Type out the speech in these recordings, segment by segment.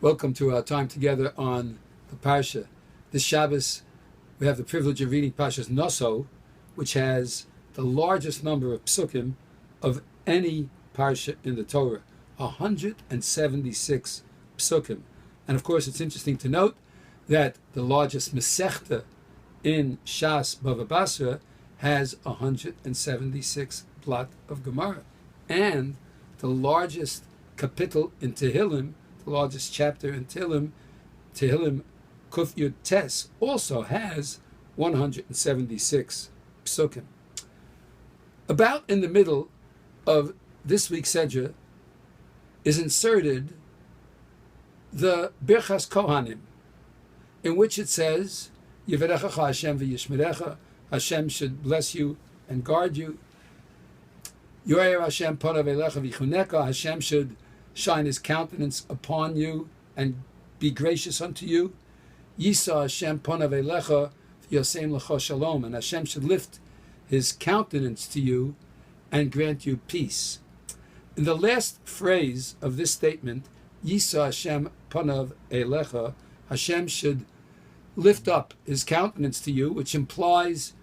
Welcome to our time together on the Parsha. This Shabbos, we have the privilege of reading Parshas Naso, which has the largest number of psukim of any Parsha in the Torah, 176 psukim. And of course, it's interesting to note that the largest Masechta in Shas Bava Basra has 176 plot of Gemara. And the largest kapitel in Tehillim, the largest chapter in Tehillim Kuf Yud Tes, also has 176 psukim. About in the middle of this week's Sedra is inserted the Birchas Kohanim, in which it says, Yivarechacha Hashem v'yishmerecha, Hashem should bless you and guard you. Yoyer Hashem panav elecha v'chuneka, Hashem should shine his countenance upon you and be gracious unto you. Yisa Hashem panav elecha v'yosem lecha shalom, and Hashem should lift his countenance to you and grant you peace. In the last phrase of this statement, Yisa Hashem panav elecha, Hashem should lift up his countenance to you, which implies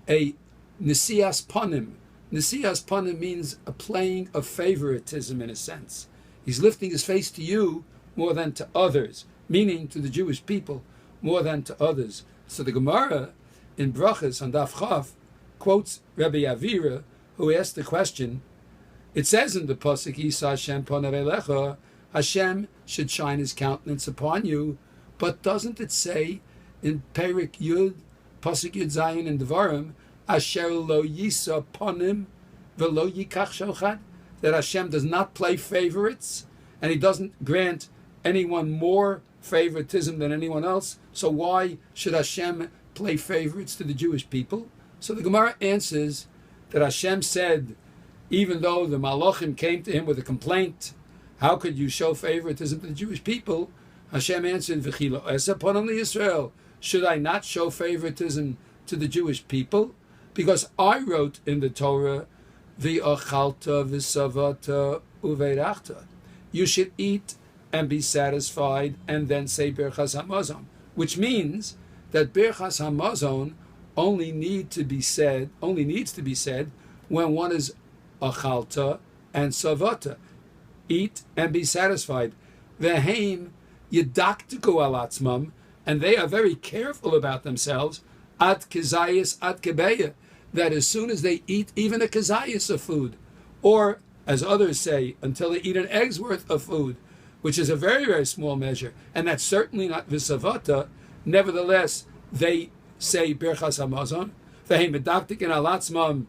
a nisias panim. Nisias panim means a playing of favoritism in a sense. He's lifting his face to you more than to others, meaning to the Jewish people more than to others. So the Gemara in Brachas on Daf Chav quotes Rabbi Avira, who asked the question. It says in the pasuk, Yisa Hashem panav elecha, Hashem should shine his countenance upon you, but doesn't it say in Perik Yud, pasuk Yud Zayin in Devarim, Asher lo yisa panim v'lo yikach shochad, that Hashem does not play favorites, and he doesn't grant anyone more favoritism than anyone else. So why should Hashem play favorites to the Jewish people? So the Gemara answers that Hashem said, even though the Malachim came to him with a complaint, how could you show favoritism to the Jewish people? Hashem answered, V'chilo esa panam liYisrael, should I not show favoritism to the Jewish people? Because I wrote in the Torah, V'achalta v'savata uveirachta, you should eat and be satisfied and then say Birchas Hamazon, which means that Birchas Hamazon only needs to be said when one is achalta and savata, eat and be satisfied. Veheim yidaktiku al atzmam, and they are very careful about themselves, at kizayis at kebeya, that as soon as they eat even a kizayis of food, or as others say, until they eat an egg's worth of food, which is a very, very small measure, and that's certainly not visavata, nevertheless, they say Birchas Hamazon, Veheim yidaktiku al atzmam,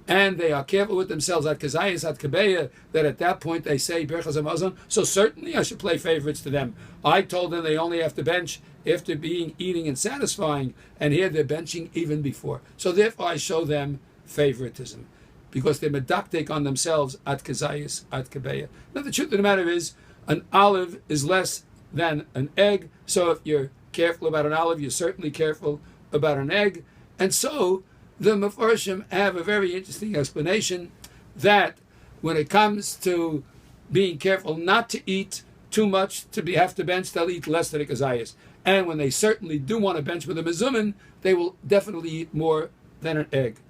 and they are careful with themselves at kazayis at kebeya, that at that point they say Birchas Hamazon. So certainly I should play favorites to them. I told them they only have to bench after eating and satisfying, and here they're benching even before. So therefore I show them favoritism, because they're medaktek on themselves at kazayis at kebeya. Now the truth of the matter is, an olive is less than an egg. So if you're careful about an olive, you're certainly careful about an egg. And so the Mefarshim have a very interesting explanation that when it comes to being careful not to eat too much have to bench, they'll eat less than a kazayas. And when they certainly do want to bench with a mezumin, they will definitely eat more than an egg.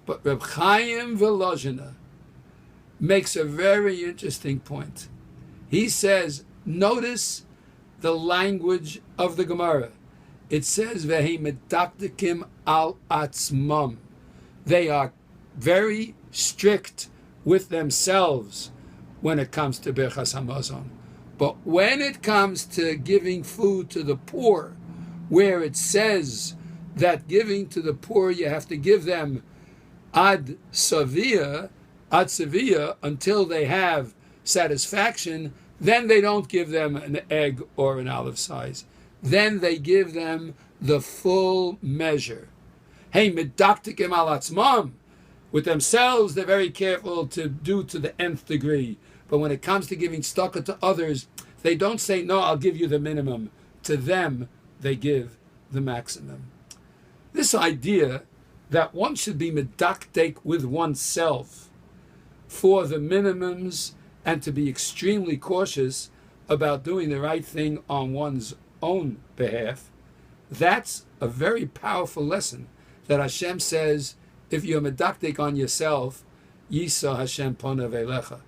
But Reb Chaim Volozhiner makes a very interesting point. He says, notice the language of the Gemara. It says, Vehi medaktikim al atzmam. They are very strict with themselves when it comes to Birchas Hamazon. But when it comes to giving food to the poor, where it says that giving to the poor, you have to give them ad savia, until they have satisfaction, then they don't give them an egg or an olive size. Then they give them the full measure. Hey, medaktikim al atzmam. With themselves, they're very careful to do to the nth degree. But when it comes to giving tzedakah to others, they don't say, no, I'll give you the minimum. To them, they give the maximum. This idea that one should be medaktek with oneself for the minimums and to be extremely cautious about doing the right thing on one's own behalf, that's a very powerful lesson that Hashem says, if you're medaktik on yourself, Yisa Hashem ponav elecha.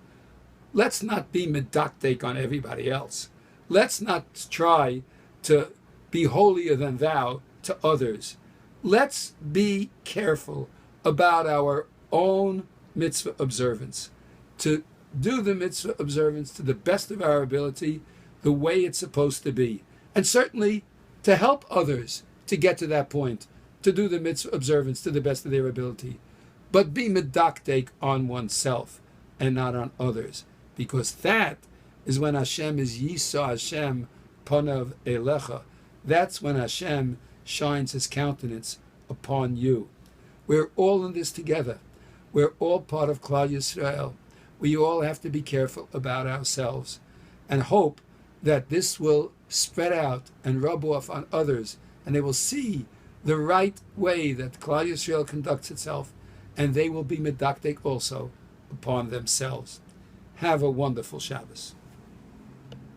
Let's not be medaktik on everybody else. Let's not try to be holier than thou to others. Let's be careful about our own mitzvah observance, to do the mitzvah observance to the best of our ability, the way it's supposed to be. And certainly to help others to get to that point, to do the mitzvah observance to the best of their ability. But be medaktek on oneself and not on others, because that is when Hashem is Yisa Hashem Panav Elecha. That's when Hashem shines His countenance upon you. We're all in this together. We're all part of Klal Yisrael. We all have to be careful about ourselves and hope that this will spread out and rub off on others, and they will see the right way that Klal Yisrael conducts itself, and they will be medaktek also upon themselves. Have a wonderful Shabbos.